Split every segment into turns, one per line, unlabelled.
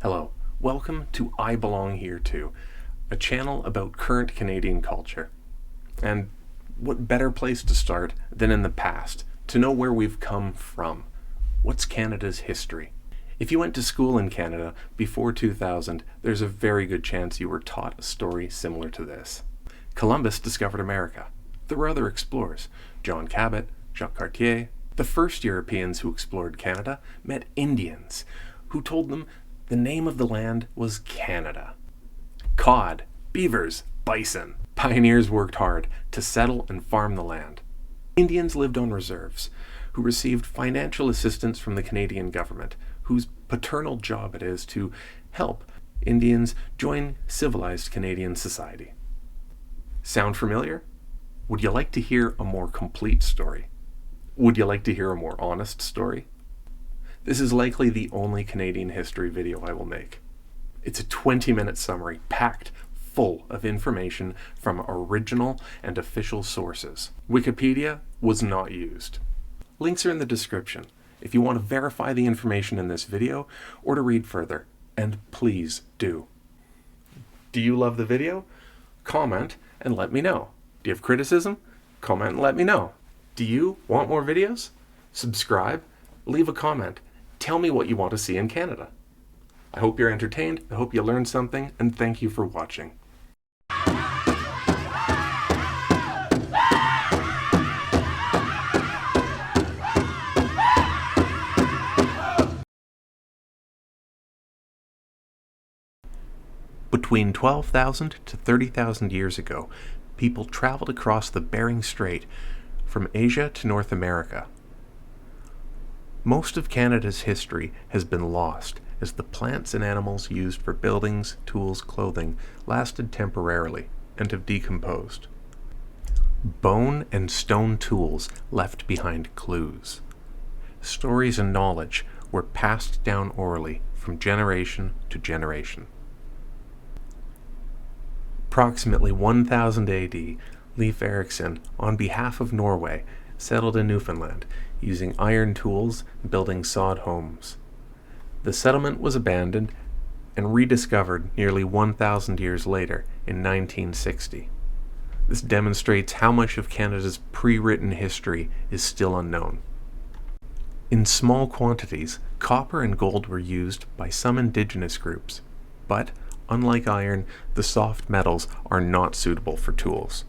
Hello, welcome to I Belong Here Too, a channel about current Canadian culture. And what better place to start than in the past, to know where we've come from. What's Canada's history? If you went to school in Canada before 2000, there's a very good chance you were taught a story similar to this. Columbus discovered America. There were other explorers, John Cabot, Jacques Cartier. The first Europeans who explored Canada met Indians, who told them the name of the land was Canada. Cod, beavers, bison. Pioneers worked hard to settle and farm the land. Indians lived on reserves, who received financial assistance from the Canadian government, whose paternal job it is to help Indians join civilized Canadian society. Sound familiar? Would you like to hear a more complete story? Would you like to hear a more honest story? This is likely the only Canadian history video I will make. It's a 20-minute summary packed full of information from original and official sources. Wikipedia was not used. Links are in the description if you want to verify the information in this video or to read further, and please do. Do you love the video? Comment and let me know. Do you have criticism? Comment and let me know. Do you want more videos? Subscribe, leave a comment. Tell me what you want to see in Canada. I hope you're entertained, I hope you learned something, and thank you for watching. Between 12,000 to 30,000 years ago, people traveled across the Bering Strait from Asia to North America. Most of Canada's history has been lost as the plants and animals used for buildings, tools, clothing lasted temporarily and have decomposed. Bone and stone tools left behind clues. Stories and knowledge were passed down orally from generation to generation. Approximately 1000 AD, Leif Erikson, on behalf of Norway, settled in Newfoundland, using iron tools and building sod homes. The settlement was abandoned and rediscovered nearly 1,000 years later in 1960. This demonstrates how much of Canada's pre-written history is still unknown. In small quantities, copper and gold were used by some Indigenous groups, but unlike iron, the soft metals are not suitable for tools.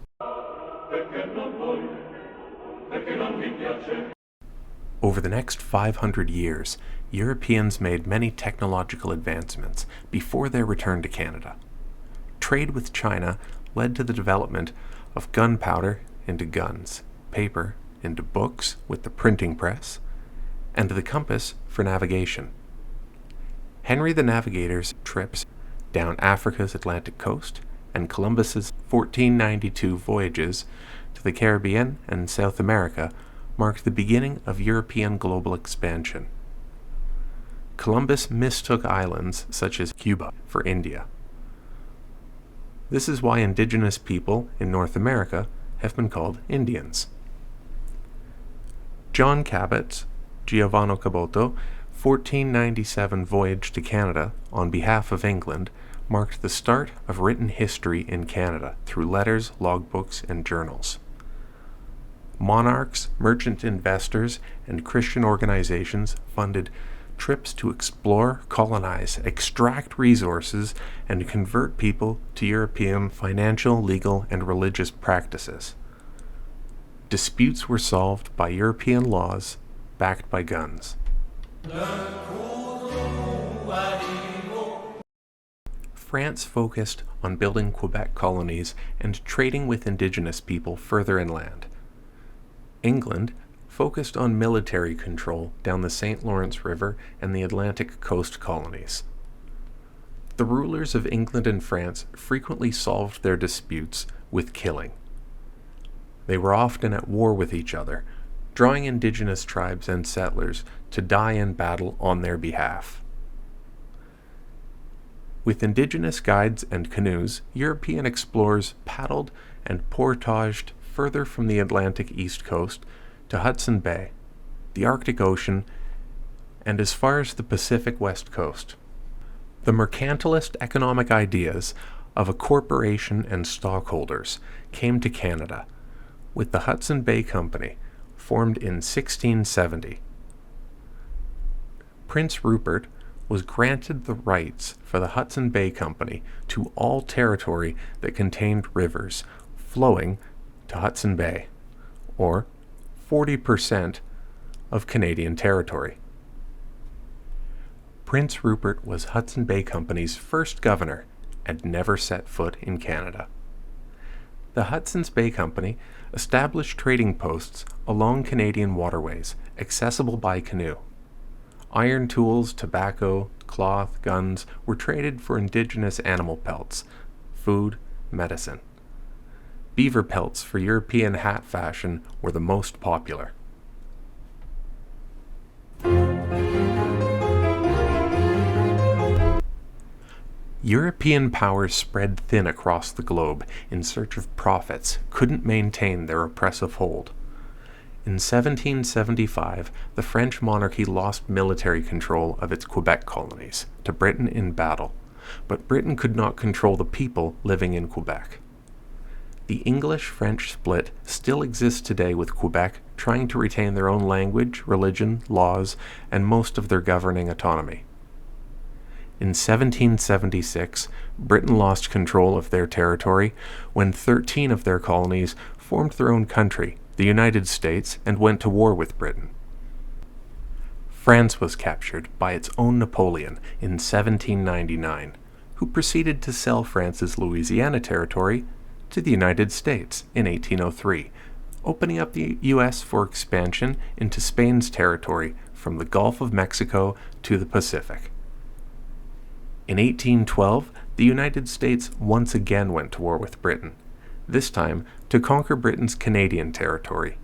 Over the next 500 years, Europeans made many technological advancements before their return to Canada. Trade with China led to the development of gunpowder into guns, paper into books with the printing press, and the compass for navigation. Henry the Navigator's trips down Africa's Atlantic coast and Columbus's 1492 voyages to the Caribbean and South America marked the beginning of European global expansion. Columbus mistook islands such as Cuba for India. This is why indigenous people in North America have been called Indians. John Cabot's Giovanni Caboto 1497 voyage to Canada on behalf of England marked the start of written history in Canada through letters, logbooks, and journals. Monarchs, merchant investors, and Christian organizations funded trips to explore, colonize, extract resources, and convert people to European financial, legal, and religious practices. Disputes were solved by European laws backed by guns. France focused on building Quebec colonies and trading with Indigenous people further inland. England focused on military control down the St. Lawrence River and the Atlantic coast colonies. The rulers of England and France frequently solved their disputes with killing. They were often at war with each other, drawing Indigenous tribes and settlers to die in battle on their behalf. With Indigenous guides and canoes, European explorers paddled and portaged further from the Atlantic east coast to Hudson Bay, the Arctic Ocean, and as far as the Pacific west coast. The mercantilist economic ideas of a corporation and stockholders came to Canada with the Hudson Bay Company, formed in 1670. Prince Rupert was granted the rights for the Hudson Bay Company to all territory that contained rivers flowing to Hudson Bay, or 40% of Canadian territory. Prince Rupert was Hudson Bay Company's first governor and never set foot in Canada. The Hudson's Bay Company established trading posts along Canadian waterways, accessible by canoe. Iron tools, tobacco, cloth, guns were traded for indigenous animal pelts, food, medicine. Beaver pelts for European hat fashion were the most popular. European powers spread thin across the globe in search of profits, couldn't maintain their oppressive hold. In 1775, the French monarchy lost military control of its Quebec colonies to Britain in battle, but Britain could not control the people living in Quebec. The English-French split still exists today, with Quebec trying to retain their own language, religion, laws, and most of their governing autonomy. In 1776, Britain lost control of their territory when 13 of their colonies formed their own country, the United States, and went to war with Britain. France was captured by its own Napoleon in 1799, who proceeded to sell France's Louisiana territory to the United States in 1803, opening up the U.S. for expansion into Spain's territory from the Gulf of Mexico to the Pacific. In 1812, the United States once again went to war with Britain, this time to conquer Britain's Canadian territory.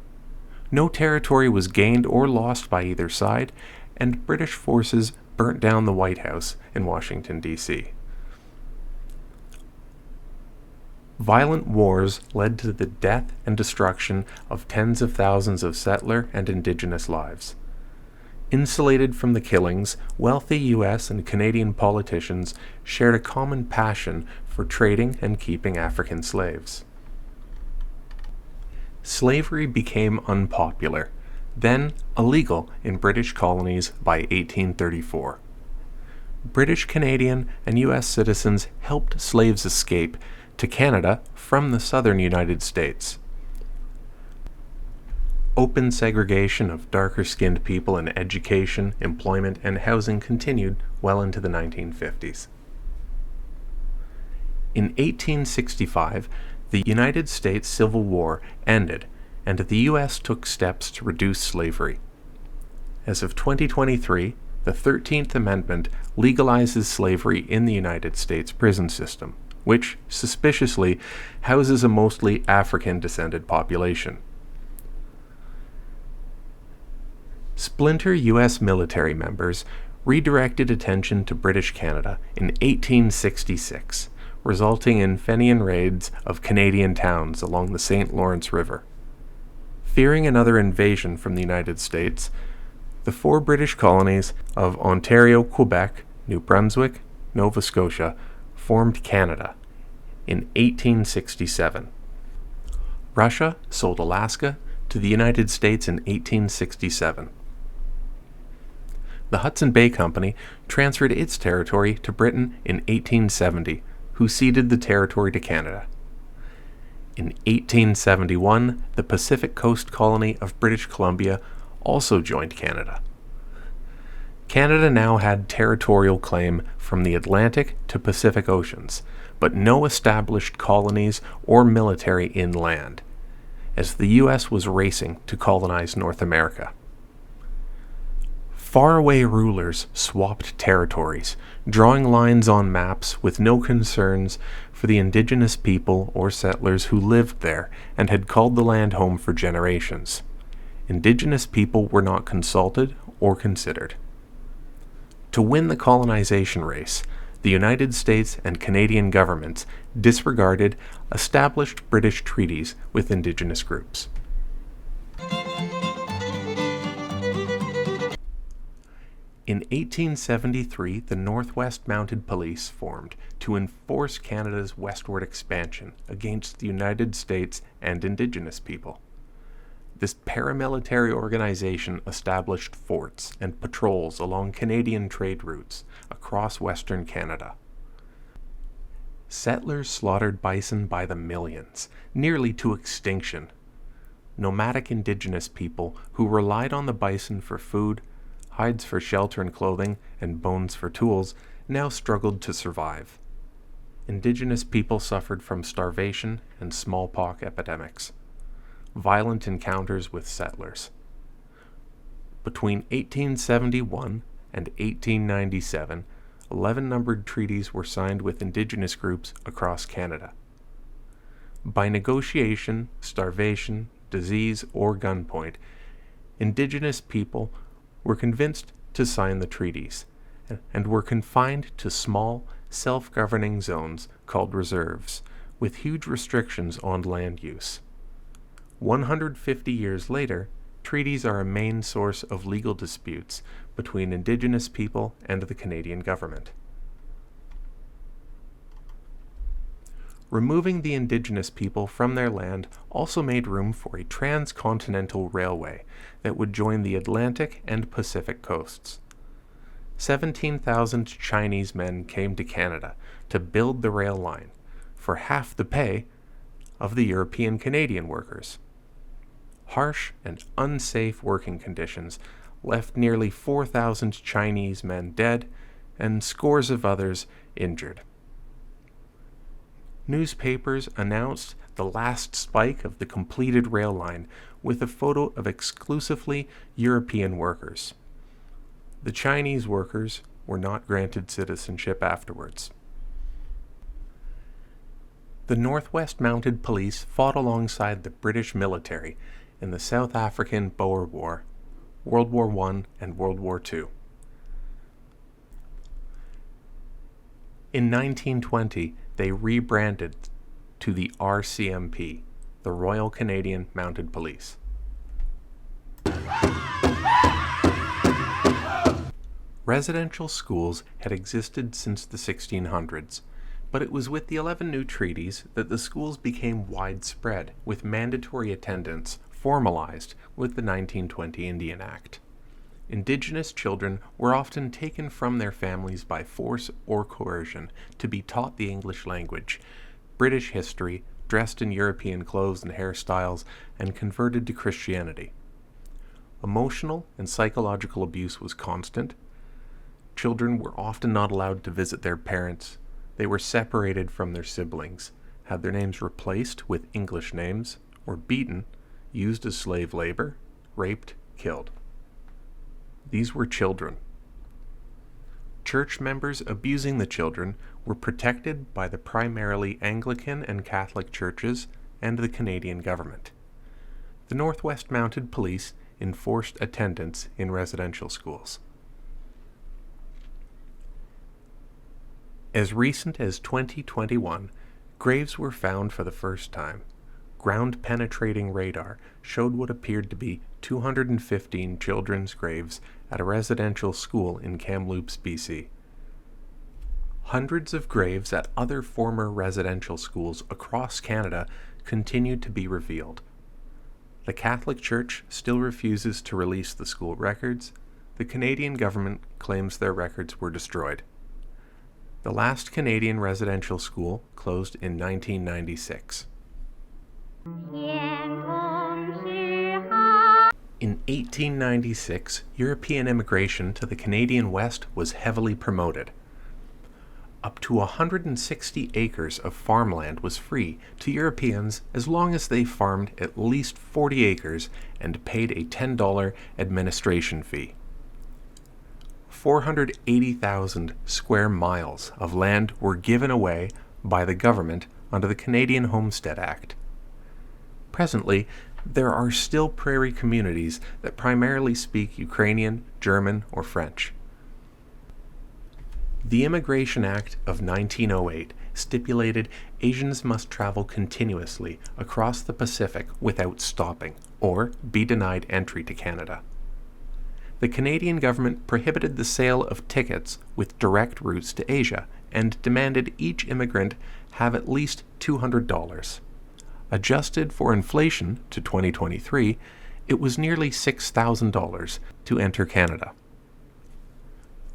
No territory was gained or lost by either side, and British forces burnt down the White House in Washington, D.C. Violent wars led to the death and destruction of tens of thousands of settler and indigenous lives. Insulated from the killings, wealthy U.S. and Canadian politicians shared a common passion for trading and keeping African slaves. Slavery became unpopular, then illegal in British colonies by 1834. British, Canadian, and U.S. citizens helped slaves escape to Canada from the southern United States. Open segregation of darker-skinned people in education, employment, and housing continued well into the 1950s. In 1865, the United States Civil War ended, and the U.S. took steps to reduce slavery. As of 2023, the 13th Amendment legalizes slavery in the United States prison system, which, suspiciously, houses a mostly African-descended population. Splinter U.S. military members redirected attention to British Canada in 1866, resulting in Fenian raids of Canadian towns along the St. Lawrence River. Fearing another invasion from the United States, the 4 British colonies of Ontario, Quebec, New Brunswick, Nova Scotia formed Canada in 1867. Russia sold Alaska to the United States in 1867. The Hudson Bay Company transferred its territory to Britain in 1870, who ceded the territory to Canada. In 1871, the Pacific Coast Colony of British Columbia also joined Canada. Canada now had territorial claim from the Atlantic to Pacific Oceans, but no established colonies or military inland, as the U.S. was racing to colonize North America. Faraway rulers swapped territories, drawing lines on maps with no concerns for the indigenous people or settlers who lived there and had called the land home for generations. Indigenous people were not consulted or considered. To win the colonization race, the United States and Canadian governments disregarded established British treaties with Indigenous groups. In 1873, the Northwest Mounted Police formed to enforce Canada's westward expansion against the United States and Indigenous people. This paramilitary organization established forts and patrols along Canadian trade routes across Western Canada. Settlers slaughtered bison by the millions, nearly to extinction. Nomadic Indigenous people who relied on the bison for food, hides for shelter and clothing, and bones for tools, now struggled to survive. Indigenous people suffered from starvation and smallpox epidemics. Violent encounters with settlers. Between 1871 and 1897, 11 numbered treaties were signed with Indigenous groups across Canada. By negotiation, starvation, disease, or gunpoint, Indigenous people were convinced to sign the treaties, and were confined to small, self-governing zones called reserves, with huge restrictions on land use. 150 years later, treaties are a main source of legal disputes between Indigenous people and the Canadian government. Removing the Indigenous people from their land also made room for a transcontinental railway that would join the Atlantic and Pacific coasts. 17,000 Chinese men came to Canada to build the rail line for half the pay of the European Canadian workers. Harsh and unsafe working conditions left nearly 4,000 Chinese men dead and scores of others injured. Newspapers announced the last spike of the completed rail line with a photo of exclusively European workers. The Chinese workers were not granted citizenship afterwards. The Northwest Mounted Police fought alongside the British military in the South African Boer War, World War I, and World War II. In 1920, they rebranded to the RCMP, the Royal Canadian Mounted Police. Residential schools had existed since the 1600s, but it was with the 11 new treaties that the schools became widespread, with mandatory attendance formalized with the 1920 Indian Act. Indigenous children were often taken from their families by force or coercion to be taught the English language, British history, dressed in European clothes and hairstyles, and converted to Christianity. Emotional and psychological abuse was constant. Children were often not allowed to visit their parents. They were separated from their siblings, had their names replaced with English names, were beaten, used as slave labor, raped, killed. These were children. Church members abusing the children were protected by the primarily Anglican and Catholic churches and the Canadian government. The Northwest Mounted Police enforced attendance in residential schools. As recent as 2021, graves were found for the first time. Ground-penetrating radar showed what appeared to be 215 children's graves at a residential school in Kamloops, BC. Hundreds of graves at other former residential schools across Canada continued to be revealed. The Catholic Church still refuses to release the school records. The Canadian government claims their records were destroyed. The last Canadian residential school closed in 1996. In 1896, European immigration to the Canadian West was heavily promoted. Up to 160 acres of farmland was free to Europeans as long as they farmed at least 40 acres and paid a $10 administration fee. 480,000 square miles of land were given away by the government under the Canadian Homestead Act. Presently, there are still prairie communities that primarily speak Ukrainian, German, or French. The Immigration Act of 1908 stipulated Asians must travel continuously across the Pacific without stopping, or be denied entry to Canada. the Canadian government prohibited the sale of tickets with direct routes to Asia and demanded each immigrant have at least $200. Adjusted for inflation to 2023, it was nearly $6,000 to enter Canada.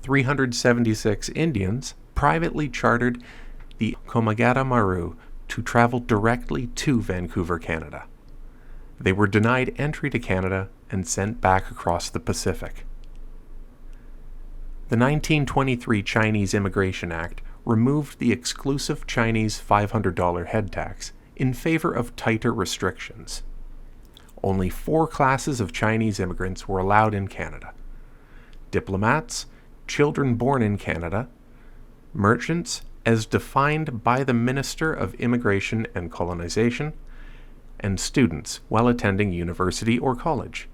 376 Indians privately chartered the Komagata Maru to travel directly to Vancouver, Canada. They were denied entry to Canada and sent back across the Pacific. The 1923 Chinese Immigration Act removed the exclusive Chinese $500 head tax in favor of tighter restrictions. Only 4 classes of Chinese immigrants were allowed in Canada: diplomats, children born in Canada, merchants as defined by the Minister of Immigration and Colonization, and students while attending university or college.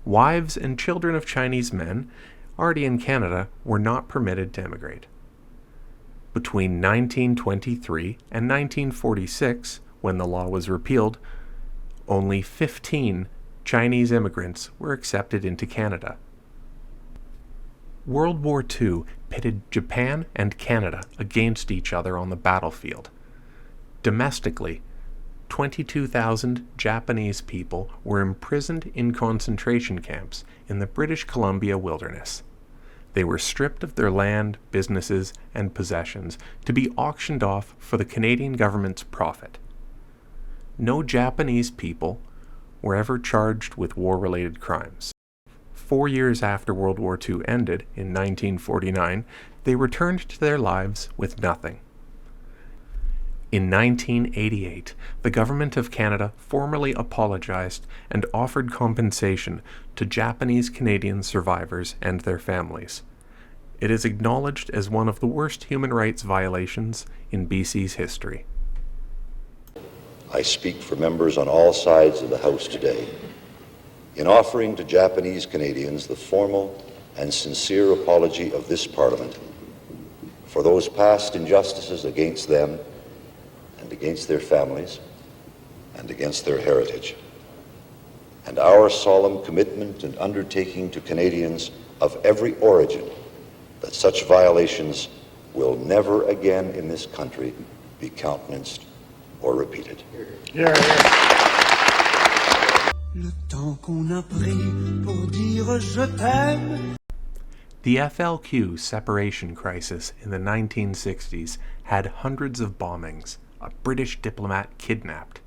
Wives and children of Chinese men already in Canada were not permitted to emigrate. Between 1923 and 1946, when the law was repealed, only 15 Chinese immigrants were accepted into Canada. World War II pitted Japan and Canada against each other on the battlefield. Domestically, 22,000 Japanese people were imprisoned in concentration camps in the British Columbia wilderness. They were stripped of their land, businesses, and possessions to be auctioned off for the Canadian government's profit. No Japanese people were ever charged with war-related crimes. 4 years after World War II ended, in 1949, they returned to their lives with nothing. In 1988, the Government of Canada formally apologized and offered compensation to Japanese Canadian survivors and their families. It is acknowledged as one of the worst human rights violations in BC's history.
I speak for members on all sides of the House today in offering to Japanese Canadians the formal and sincere apology of this Parliament for those past injustices against them and against their families and against their heritage, and our solemn commitment and undertaking to Canadians of every origin that such violations will never again in this country be countenanced or repeated.
Yeah.
The FLQ separation crisis in the 1960s had hundreds of bombings, a British diplomat kidnapped,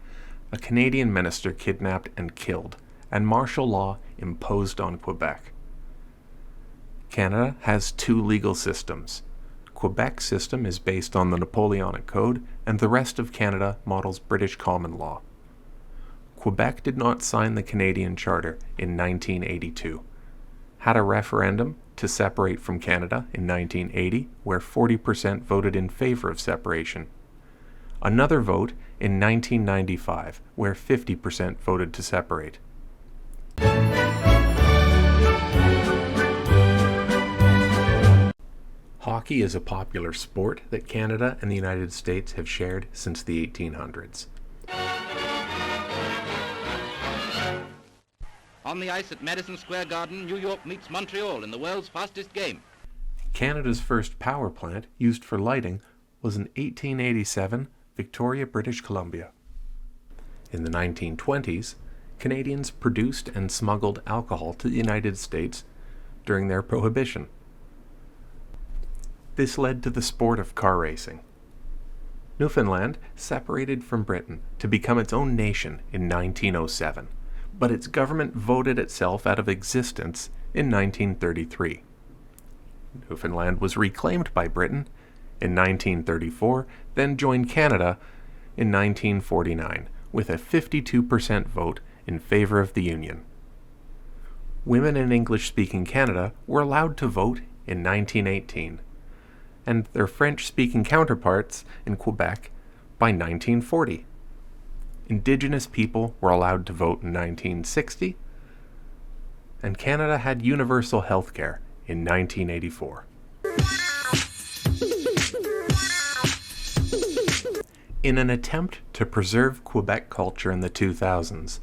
a Canadian minister kidnapped and killed, and martial law imposed on Quebec. Canada has 2 legal systems. Quebec's system is based on the Napoleonic Code, and the rest of Canada models British common law. Quebec did not sign the Canadian Charter in 1982, had a referendum to separate from Canada in 1980, where 40% voted in favor of separation. Another vote in 1995, where 50% voted to separate. Hockey is a popular sport that Canada and the United States have shared since the 1800s.
On the ice at Madison Square Garden, New York meets Montreal in the world's fastest game.
Canada's first power plant used for lighting was in 1887, Victoria, British Columbia. In the 1920s, Canadians produced and smuggled alcohol to the United States during their prohibition. This led to the sport of car racing. Newfoundland separated from Britain to become its own nation in 1907, but its government voted itself out of existence in 1933. Newfoundland was reclaimed by Britain in 1934, then joined Canada in 1949, with a 52% vote in favor of the Union. Women in English-speaking Canada were allowed to vote in 1918, and their French-speaking counterparts in Quebec by 1940. Indigenous people were allowed to vote in 1960, and Canada had universal health care in 1984. In an attempt to preserve Quebec culture in the 2000s,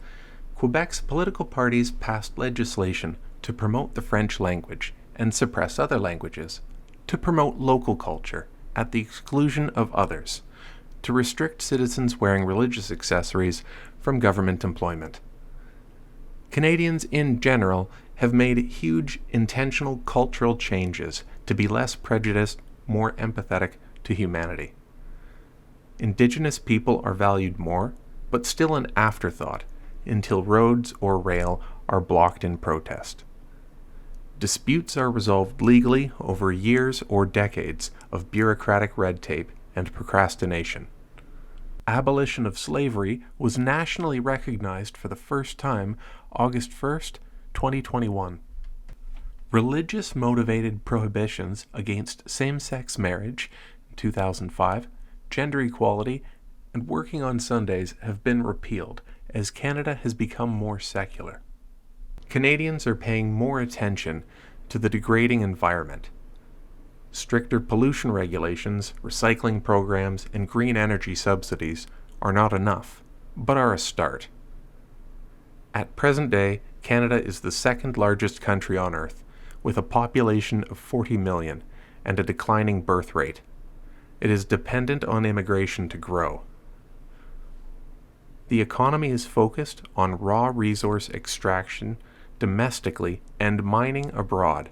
Quebec's political parties passed legislation to promote the French language and suppress other languages, to promote local culture at the exclusion of others, to restrict citizens wearing religious accessories from government employment. Canadians in general have made huge intentional cultural changes to be less prejudiced, more empathetic to humanity. Indigenous people are valued more, but still an afterthought until roads or rail are blocked in protest. Disputes are resolved legally over years or decades of bureaucratic red tape and procrastination. Abolition of slavery was nationally recognized for the first time August 1st, 2021. Religious-motivated prohibitions against same-sex marriage in 2005, gender equality, and working on Sundays have been repealed as Canada has become more secular. Canadians are paying more attention to the degrading environment. Stricter pollution regulations, recycling programs, and green energy subsidies are not enough, but are a start. At present day, Canada is the second largest country on Earth, with a population of 40 million and a declining birth rate. It is dependent on immigration to grow. The economy is focused on raw resource extraction domestically and mining abroad.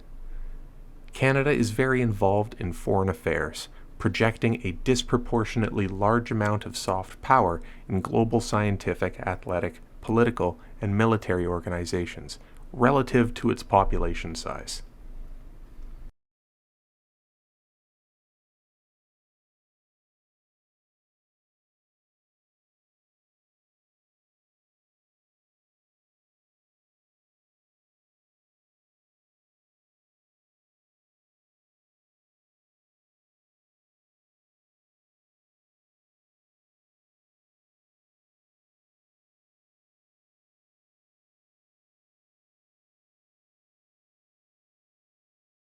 Canada is very involved in foreign affairs, projecting a disproportionately large amount of soft power in global scientific, athletic, political, and military organizations relative to its population size.